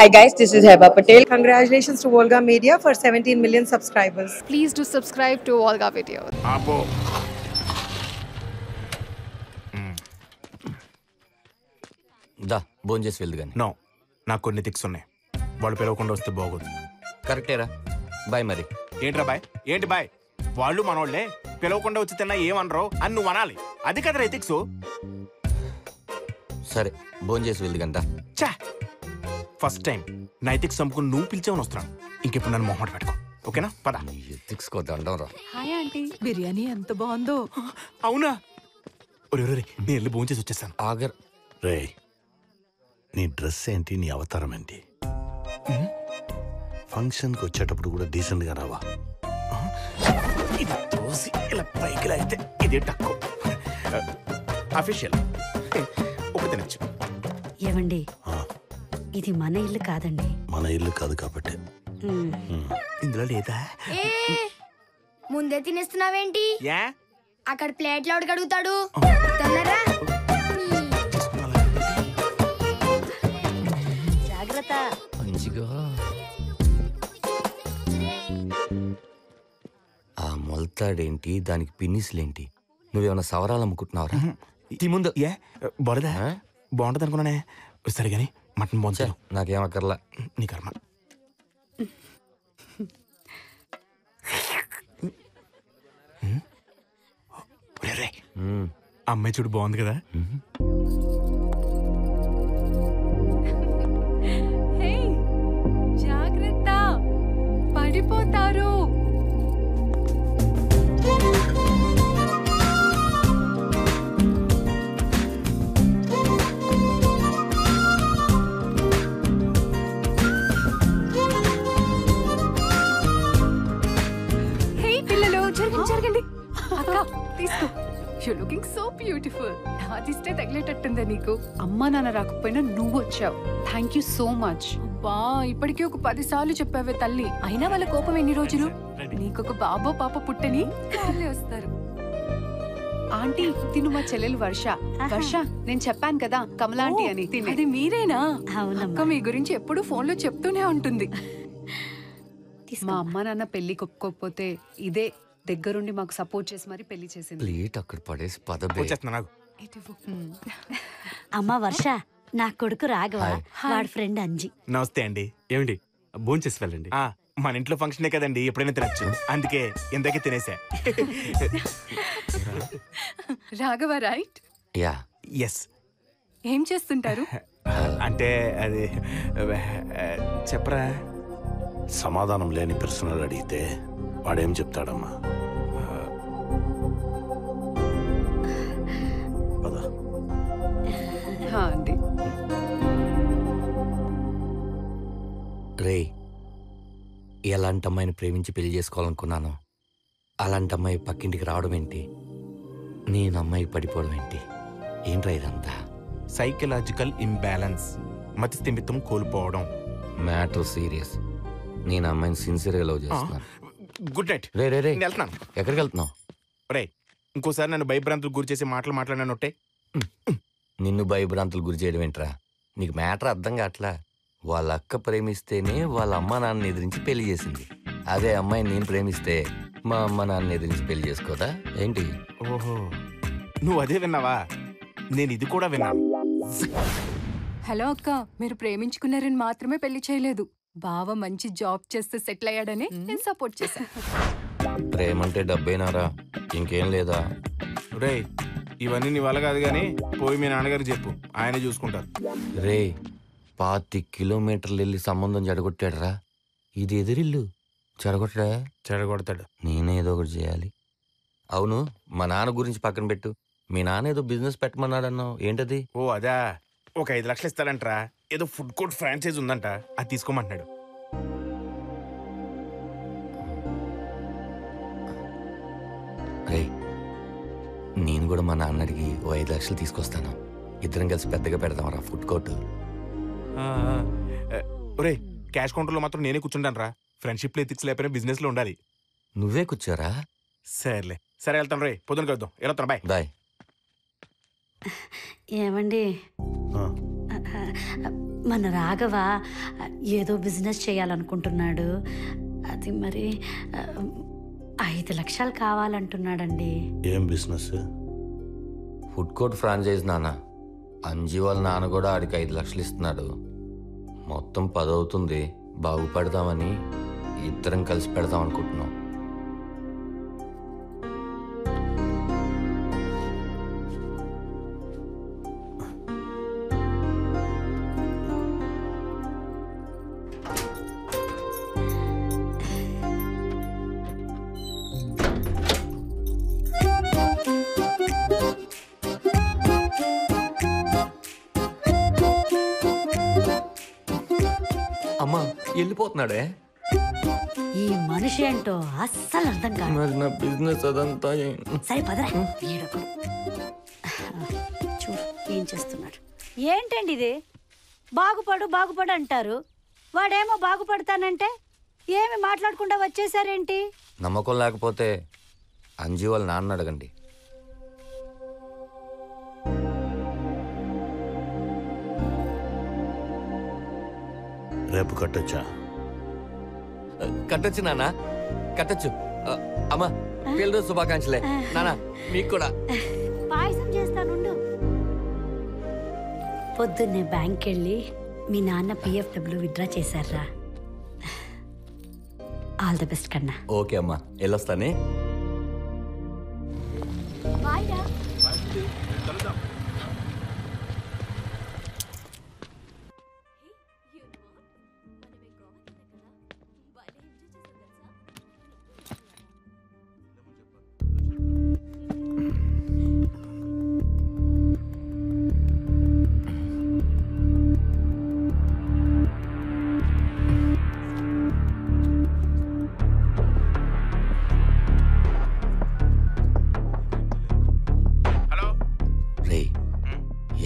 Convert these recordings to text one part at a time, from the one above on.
Hi guys, this is Heba Patel. Congratulations to Volga Media for 17 million subscribers. Please do subscribe to Volga Video. Apo. దా భోంచేసి వెళ్దు కానీ. No, నాకు కొన్ని థిక్స్ ఉన్నాయి. వాళ్ళు పిలవకుండా వస్తే బాగోదు. కరెక్టేరా, బాయ్. మరి ఏంట్రా బాయ్? ఏంటి బాయ్? వాళ్ళు మనోళ్లే, పిలవకుండా వచ్చి తిన్నా ఏమనరు అని నువ్వు అనాలి. అది కదరా ఎథిక్స్. సరే భోంచేసి వెళ్దు గంట. చా, ఫస్ట్ టైం నా ఎథిక్స్ చంపుకుని నువ్వు పిలిచేవని వస్తున్నాను. ఇంకెప్పుడు నన్ను మొహమాట పెట్టుకో, ఓకేనా? పద. ఎథిక్స్ కొద్దాం రా. Hi aunty. బిర్యానీ ఎంత బాగుందో. అవునా? ఒరే నేను వెళ్ళి భోంచేసి వచ్చేస్తాను. ఆగర్ రే, నీ డ్రెస్ ఏంటి, నీ అవతారం ఏంటి? ఫంక్షన్కి వచ్చేటప్పుడు కూడా డీసెంట్గా రావా? ఇది తోసి ఇలా పైకి లాగితే ఇదే టక్కు. అఫీషియల్ ఒక తినచ్చు. ఏవండి, ఇది మన ఇల్లు కాదండి. మన ఇల్లు కాదు కాబట్టి. ఇందులో లేదా? ముందే తినేస్తున్నావేంటి? యా, అక్కడ ప్లేట్లు ఎవడు కడుగుతాడు? తొందరగా జాగ్రత్త. మంచిగా. ఆ మొలతాడేంటి, దానికి పిన్నిస్లేంటి? నువ్వేమన్నా సవరాలు అమ్ముకుంటున్నావురా? ఈ ముందు ఏ బొరదా బాగుంటుంది అనుకున్నానే. సరే కానీ మటన్ బాగుంది. నాకేమక్కర్లా, నీ కర్మ. అమ్మాయి చూడు బాగుంది కదా. జాగ్రత్త, పడిపోతారు. హే పిల్లలు, జరగండి. అక్క తీసుకో. You looking so beautiful. నా దిష్టే తగిలేటట్టుందా నీకు? అమ్మా నాన్న రాకపోయినా నువ్వు వచ్చావు. Thank you so much. బా, ఇప్పటికీ ఒక 10 సార్లు చెప్పావే తల్లి. అయినా వాళ్ళ కోపం ఎన్ని రోజులు? నీకొక బాబో పాప పుట్టని వాళ్ళే వస్తారు. ఆంటీ తిను, మా చెల్లెలు వర్ష. వర్ష, నేను చెప్పాను కదా కమలా ఆంటీ అని. అది మీరేనా? అక్క మీ గురించి ఎప్పుడు ఫోన్ లో చెప్తూనే ఉంటుంది. మా అమ్మా నాన్న పెళ్లి ఒప్పుకోకపోతే ఇదే దగ్గరుండి మాకు సపోర్ట్ చేసి మరి పెళ్లి చేసింది. ప్లేట్ అక్కడ పడేసి అమ్మా వర్ష, నా కొడుకు రాఘవ, వాడి ఫ్రెండ్ అంజి. నమస్తే అండి. ఏమిటి భోంచేసి వెళ్ళండి. మన ఇంట్లో ఫంక్షనే కదండి, ఎప్పుడైనా తినచ్చు. అందుకే ఇందాకే తినేసా. రాఘవ రైట్? యా. ఎస్. ఏం చేస్తుంటారు? అంటే అది చెప్పరా. సమాధానం లేని ప్రశ్నలు అడిగితే వాడేం చెప్తాడమ్మా? పద. అండి రే, ఎలాంటి అమ్మాయిని ప్రేమించి పెళ్లి చేసుకోవాలనుకున్నాను, అలాంటి అమ్మాయి పక్కింటికి రావడం ఏంటి, నేను అమ్మాయికి పడిపోవడం ఏంటి? ఏంట్రా ఇదంతా? సైకలాజికల్ ఇంబ్యాలెన్స్, మతి స్థిమితం కోల్పోవడం. Matter serious. నేను అమ్మాయిని సిన్సియర్గా లవ్ చేస్తున్నాను. Good night. రే రే రే, వెళ్తున్నాను. ఎక్కడికి వెళ్తున్నావు? రే, ఇంకోసారి నన్ను భయభ్రాంతులకు గురి చేసి మాట్లాడినానొట్టే. నిన్ను భయభ్రాంతులు గురి చేయడం ఏంట్రా? నీకు మ్యాటర్ అర్థం కావట్లా. వాళ్ళ అక్క ప్రేమిస్తేనే వాళ్ళ అమ్మ నాన్న ఎదిరించి పెళ్లి చేసింది. అదే అమ్మాయిని నేను ప్రేమిస్తే మా అమ్మ నాన్న ఎదిరించి పెళ్లి చేసుకోదా ఏంటి? ఓహో, నువ్వు అదే విన్నావా? నేను ఇది కూడా విన్నాను. హలో అక్క, మీరు ప్రేమించుకున్నారని మాత్రమే పెళ్లి చేయలేదు. బావ మంచి జాబ్ చేస్తే సెటిల్ అయ్యాడని నేను సపోర్ట్ చేశాను. ప్రేమంటే డబ్బేనారా, ఇంకేం లేదా? రే, ఇవన్నీ నీ వల్ల కాదు కానీ పోయి మీ నాన్నగారికి చెప్పు, ఆయనే చూసుకుంటారు. రే, 25 కిలోమీటర్లు వెళ్ళి సంబంధం చెడగొట్టాడరా. ఇది ఎదురిల్లు, చెడగొడతాడు. నేనే ఏదో ఒకటి చేయాలి. అవును, మా నాన్న గురించి పక్కన పెట్టు. మీ నాన్న ఏదో బిజినెస్ పెట్టమన్నాడన్నావు, ఏంటది? ఓ అదా, ఒక 5 లక్షలు ఇస్తాడంటరా. ఏదో ఫుడ్ కోర్ట్ ఫ్రాంచైజ్ ఉందంట, అది తీసుకోమంటున్నాడు. రే, నేను కూడా మా నాన్న అడిగి ఓ 5 లక్షలు తీసుకొస్తాను. ఇద్దరం కలిసి పెద్దగా పెడదాంరా ఫుడ్ కోర్ట్. ఒరే, క్యాష్ కౌంటర్లో మాత్రం నేనే కూర్చుంటాను రా. ఫ్రెండ్షిప్ ఎథిక్స్ లేకపోయినా బిజినెస్ లో ఉండాలి. నువ్వే కూర్చోరా? సరేలే, సరే వెళ్తాను రే, పొద్దున కలుద్దాం. వెళ్తాను, బాయ్ బాయ్. ఏమండి, మన రాఘవ ఏదో బిజినెస్ చేయాలనుకుంటున్నాడు. అది మరి 5 లక్షలు కావాలంటున్నాడండి. ఏం బిజినెస్? ఫుడ్ కోర్ట్ ఫ్రాంచైజ్ నాన్న. అంజీ వాళ్ళ నాన్న కూడా ఆడికి 5 లక్షలు ఇస్తున్నాడు. మొత్తం 10 అవుతుంది. బాగుపడదామని ఇద్దరం కలిసి పెడదాం అనుకుంటున్నాం. అమ్మా వెళ్ళిపోతున్నాడే. ఈ మనిషి ఏంటో అస్సలు అర్థం కాదు. మరి నా బిజినెస్ అదంతా సరే పదరా. ఏడొకడు చూడు ఏం చేస్తున్నాడు. ఏంటండి ఇది? బాగుపడు అంటారు, వాడేమో బాగుపడతానంటే ఏమి మాట్లాడకుండా వచ్చేసారేంటి? నమ్మకం లేకపోతే అంజీ వాళ్ళ నాన్న అడగండి. రేపు కట్టొచ్చా? కట్టొచ్చు నాన్న, కట్టొచ్చు. అమ్మా పిల్లలు శుభాకాంక్షలే. నాన్న మీకు కూడా. పాయసం చేస్తానుండు. పొద్దున్నే బ్యాంక్ వెళ్ళి మీ నాన్న PFW విత్డ్రా చేశారా? ఆల్ ది బెస్ట్ కన్నా. ఓకే అమ్మా, వెళ్ళొస్తానే.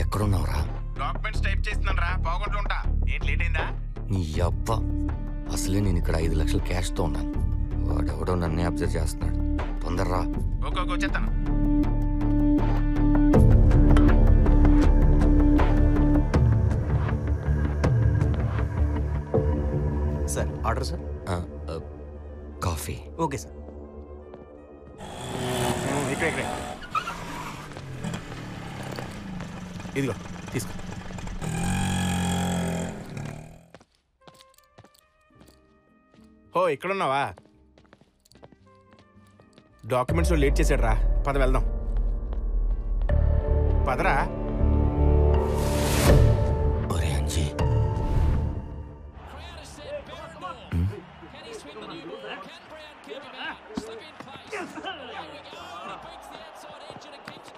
ఎక్కడున్నావురా? డాక్యుమెంట్స్ టైప్ చేస్తున్నాను రా, పావుగంటలో ఉంటా. ఏంటి లేట్ అయిందా? నీ అబ్బా, అసలే నేను ఇక్కడ 5 లక్షలు క్యాష్తో ఉన్నాను. వాడెవడో నన్నే అబ్జర్వ్ చేస్తున్నాడు. తొందరరా. ఓకే వచ్చేస్తాను. Sir order sir. Coffee. Okay sir. ఇక్కడ ఇదిగో తీసుకో. ఓ ఇక్కడున్నావా? డాక్యుమెంట్స్ లేట్ చేశాడు రా, పద వెళ్దాం. పదరా. ఒరే అంజీ,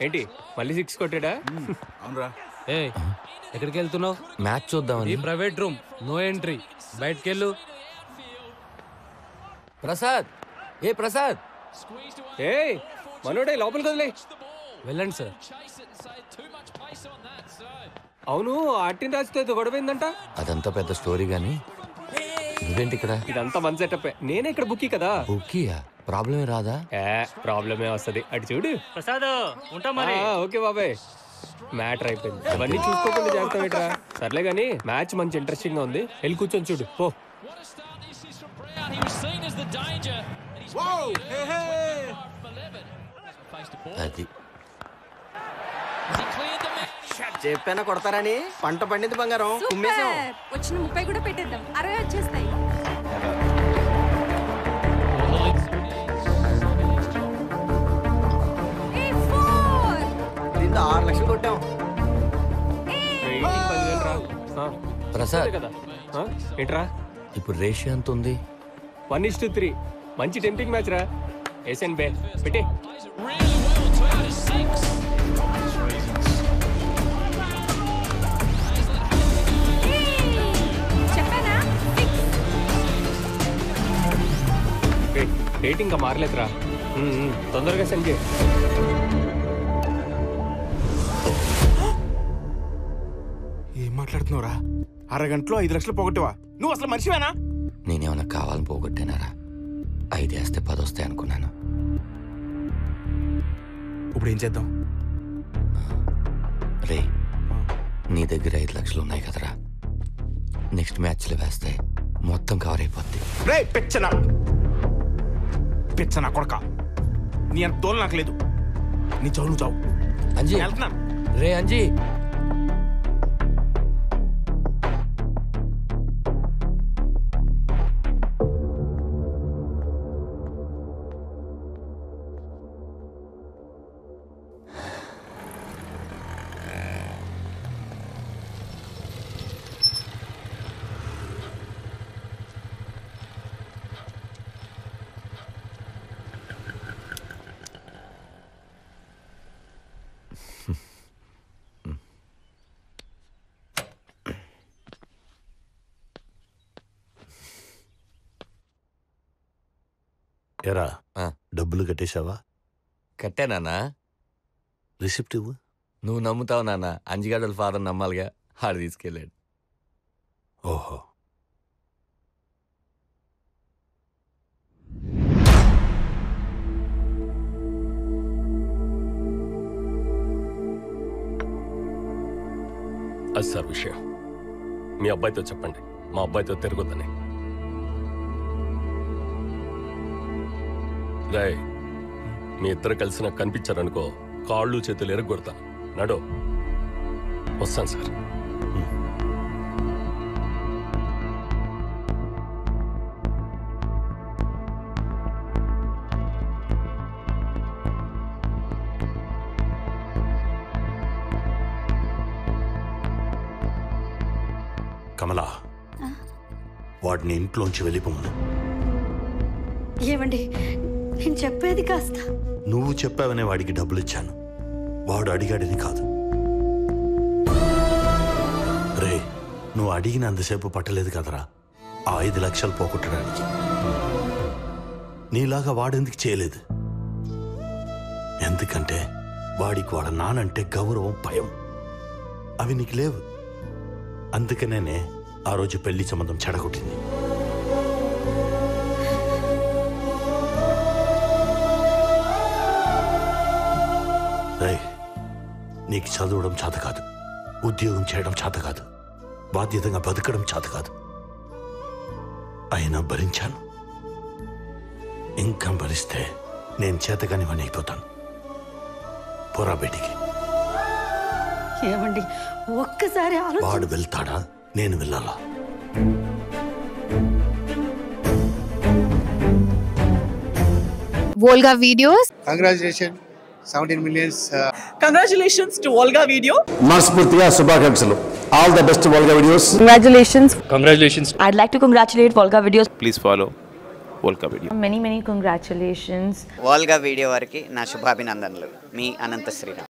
ఏంటి మళ్ళీ 6 కొట్టాడా? అవునరా. ఎక్కడికి వెళ్తున్నావు? మ్యాచ్ చూద్దామని. Private room, no entry. బయటకెళ్ళు. ప్రసాద్, ఏ ప్రసాద్. మనోడే లోపలికి వదిలే. వెళ్ళండి సార్. అవును, ఆర్టిన్ రాజుతో గొడవైందంట. అదంతా పెద్ద స్టోరీ గానీ నువ్వేంటి ఇక్కడ? ఇదంతా మన సెటప్. నేనే ఇక్కడ బుక్కి కదా. బుక్కీయా? ప్రాబ్లమే రాదా? ప్రాబ్లమే వస్తుంది. అటు చూడు. ప్రసాద్ ఉంటా మరి. ఓకే బాబాయ్, మ్యాటర్ అయిపోయింది. అవన్నీ చూసుకోకుండా జాగ్రత్త పెట్టరా. సర్లే గానీ మ్యాచ్ మంచి ఇంట్రెస్టింగ్ గా ఉంది. వెళ్ళి కూర్చొని చూడు పో. అది చెప్పానా కొడతారని. పంట పండింది బంగారం. వచ్చిన 30 కూడా పెట్టేద్దాం, 60 వచ్చేస్తాయి. దీంతో 6 లక్షలు కొట్టాం. ప్రసాద్ కదా ఏంట్రా? ఇప్పుడు రేషియో ఎంత ఉంది? 1:3. మంచి టెంపింగ్ మ్యాచ్ రా. ఏసెన్ బే పెట్టి. రేటింగ్ ఇంకా మారలేదురా. తొందరగా సెండ్ చేయి. ఏం మాట్లాడుతున్నావురా? అరగంటలో 5 లక్షలు పోగొట్టావా? నువ్వు అసలు మనిషివేనా? నేనేమన్నా కావాలని పోగొట్టానారా? 5 వేస్తే 10 వస్తాయి అనుకున్నాను. ఇప్పుడు ఏం చేద్దాం? రే, నీ దగ్గర 5 లక్షలు ఉన్నాయి కదరా, నెక్స్ట్ మ్యాచ్లో వేస్తే మొత్తం కవర్ అయిపోద్ది. రే పిచ్చనా కొడక, నీ అంత తోలు నాకు లేదు. నీ చావు నువ్వు చావు. అంజీ వెళ్తున్నాను. రే అంజీ, ఎరా డబ్బులు కట్టేశావా? కట్టానా? రిసిప్ట్ ఇవ్వు. నువ్వు నమ్ముతావు నాన్న, అంజిగాడుల ఫాదర్ నమ్మాలిగా, ఆడు తీసుకెళ్ళాడు. ఓహో, అది సార్ విషయం. మీ అబ్బాయితో చెప్పండి, మా అబ్బాయితో తిరగొద్దని. రాయ్, మీ ఇద్దరు కలిసి నాకు కనిపించారనుకో, కాళ్ళు చేతులు ఎరగొడతాను. నడో, వస్తాను సార్. కమలా, వాడిని ఇంట్లోంచి వెళ్ళిపోను. ఏమండి, నేను చెప్పేది కాస్త. నువ్వు చెప్పావనే వాడికి డబ్బులు ఇచ్చాను, వాడు అడిగాడని కాదు. రే, నువ్వు అడిగినంతసేపు పట్టలేదు కదరా ఆ 5 లక్షలు పోగొట్టడానికి. నీలాగా వాడెందుకు చేయలేదు? ఎందుకంటే వాడికి వాడు నానంటే గౌరవం, భయం అవి నీకు లేవు. అందుకనే ఆ రోజు పెళ్లి సంబంధం చెడగొట్టింది. నీకు చదవడం చేత కాదు, ఉద్యోగం చేయడం చేత కాదు, బాధ్యతగా బతకడం చేత కాదు. అయినా భరించాను. ఇంకా భరిస్తే నేను చేతగాని పని అయిపోతాను. పోరా బయటికి. ఏమండి, ఒక్కసారి వాడు వెళ్తాడా, నేను వెళ్ళాలా? Volga Videos. Congratulations, 17 million. Congratulations to Volga Video. మనస్ఫూర్తిగా శుభాకాంక్షలు. All the best to Volga Videos. Congratulations. Congratulations. I'd like to congratulate Volga Videos. Please follow Volga Video. Many congratulations. Volga Video వారికి నా శుభాభినందనలు. మీ అనంత శ్రీరామ్.